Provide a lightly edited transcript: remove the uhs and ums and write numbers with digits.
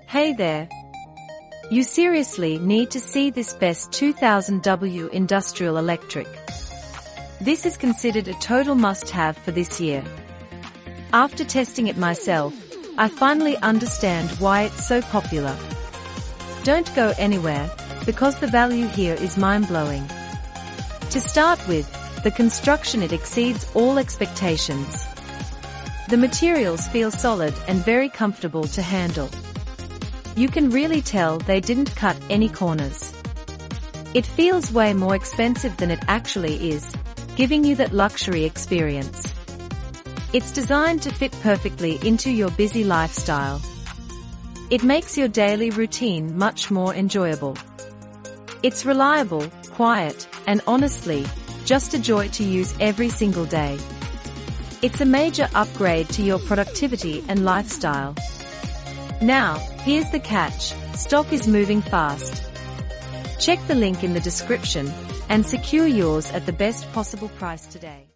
Hey there! You seriously need to see this best 2000W industrial electric. This is considered a total must-have for this year. After testing it myself, I finally understand why it's so popular. Don't go anywhere, because the value here is mind-blowing. To start with, the construction it exceeds all expectations. The materials feel solid and very comfortable to handle. You can really tell they didn't cut any corners. It feels way more expensive than it actually is, giving you that luxury experience. It's designed to fit perfectly into your busy lifestyle. It makes your daily routine much more enjoyable. It's reliable, quiet, and honestly, just a joy to use every single day. It's a major upgrade to your productivity and lifestyle. Now, here's the catch: stock is moving fast. Check the link in the description and secure yours at the best possible price today.